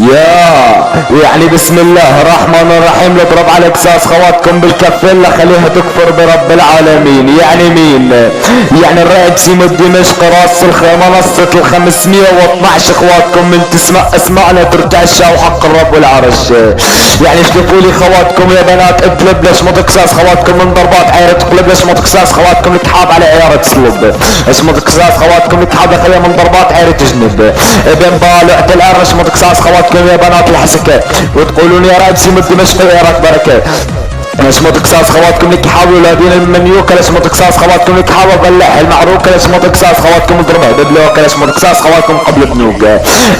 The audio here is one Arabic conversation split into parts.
يعني بسم الله الرحمن الرحيم. نضرب على قصاص خواتكم بالكفلة خليها تكفر برب العالمين. يعني مين؟ يعني الرئيس من دمشق راس منصة ال512 اخواتكم من تسمع اسمعنا ترتعش وحق الرب والعرش. يعني اشتكوا لي خواتكم يا بنات اقلب ليش ما تقصاص خواتكم من ضربات عيرة تقلب ليش ما تقصاص خواتكم الكحاب على عيارة تسلب ايش ما تقصاص خواتكم الكحاب خليها من ضربات عيرة تجنب ابن بالع تلعر ايش ما تقصاص خواتكم يا بنات الحسكة وتقولون يا رئيسي من دمشق يا رب بركة. اسمه تقصاص خواتكم لك حاول ولادين المنيوكة اسمه تقصاص خواتكم لك حاول بلح المعروكة اسمه تقصاص خواتكم اضربها بدلوكة اسمه تقصاص خواتكم قبل بنوك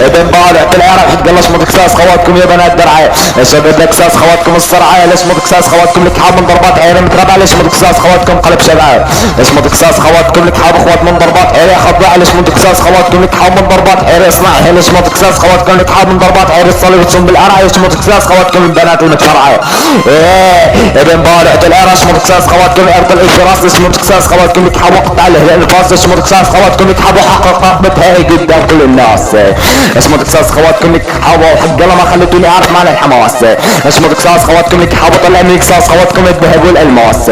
ابن بالع العرب حق الله اسمه تقصاص خواتكم يا بنات درعاء اسمه تقصاص خواتكم الصرعاء اسمه تقصاص خواتكم لك حاب من ضربات عيرة متربع اسمه تقصاص خواتكم قلب شبعاء اسمه تقصاص خواتكم لك حاب اخوات من ضربات عيرة خضاع اسمه تقصاص خواتكم لك حاب من ضربات عيرة اصنعها اسمه تقصاص خواتكم لك حاب من ضربات عيرة الصليب تصم بالقرعة اسمه تقصاص خواتكم البنات المتفرعة ابن بالع العراش اسمه تقصاص خواتكم ارض الفراس اسمه تقصاص خواتكم يتحبوا قطع الفاس اسمه تقصاص خواتكم يتحبوا حق رقبتها قدام كل الناس اسمه تقصاص خواتكم يتحبوا حق الله ما خليتوني اعرف معنى الحماس اسمه تقصاص خواتكم يتحبوا طلع من قصاص خواتكم يذهبوا الالماس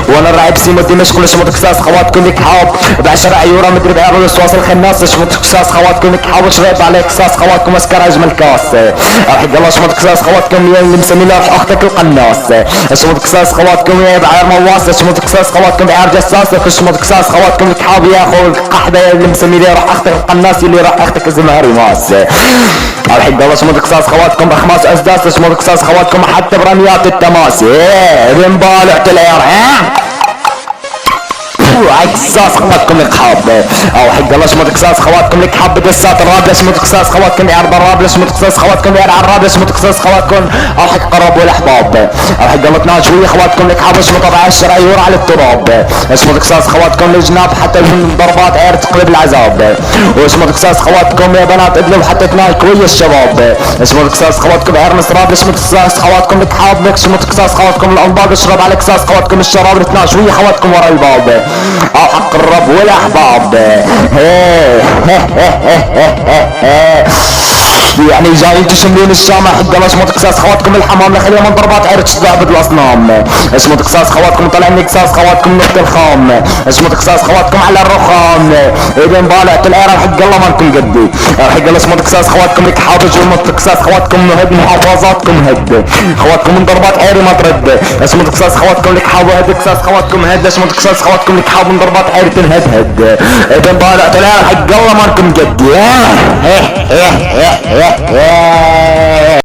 وانا الرعب سيمو دمشق اسمه تقصاص خواتكم يتحاب ب10 ايورا مدري بعرض الوسواس الخناس اسمه تقصاص خواتكم يتحبوا شريط عليه قصاص خواتكم اسكر اجمل كاس حق الله اسمه تقصاص خواتكم اللي مسمي له اختك القناص اسمه تقصاص خواتكم يا بعير مواس اسمه تقصاص خواتكم بعير جساس اسمه تقصاص خواتكم الكحاب يا اخو القحده اللي مسمي لي راح اختك القناص اللي راح اختك زمهري ماس الحق الله اسمه تقصاص خواتكم بخماس اسداس اسمه تقصاص خواتكم حتى برميات التماس ابن بالع العيار قصاص خواتكم لك حاب او حق الله اسمه تقصاص خواتكم لك حاب دسات الراب اسمه تقصاص خواتكم يعرض الراب اسمه تقصاص خواتكم يعرض الراب اسمه تقصاص خواتكم او حق قرب والاحباب او حق الله تناجوي خواتكم لك حاب اسمه طبع 10 ايورا على التراب اسمه تقصاص خواتكم الجناب حتى ضربات عير تقلب العذاب واسمه تقصاص خواتكم يا بنات ادلوا حتى تنايك ويا الشباب اسمه تقصاص خواتكم عير نصراب اسمه تقصاص خواتكم لك حاب اسمه تقصاص خواتكم الانباب اشرب على قصاص خواتكم الشراب تناجوي خواتكم ورا الباب او حق الرب والاحباب يعني جايين تشملون الشام حق الله اسمه تقصاص خواتكم الحمام لخليها من ضربات عير تستعبد الاصنام اسمه تقصاص خواتكم طلع من قصاص خواتكم نقط الخام اسمه تقصاص خواتكم على الرخام ابن بالع العير حق الله ما انكم قدي حق الله اسمه تقصاص خواتكم لك حافظ ومن تقصاص خواتكم هد محافظاتكم هد خواتكم من ضربات عير ما ترد اسمه تقصاص خواتكم لك حافظ هد قصاص خواتكم هد اسمه تقصاص خواتكم لك حافظ من ضربات عير تنهد ابن بالع العير حق الله ما انكم قدي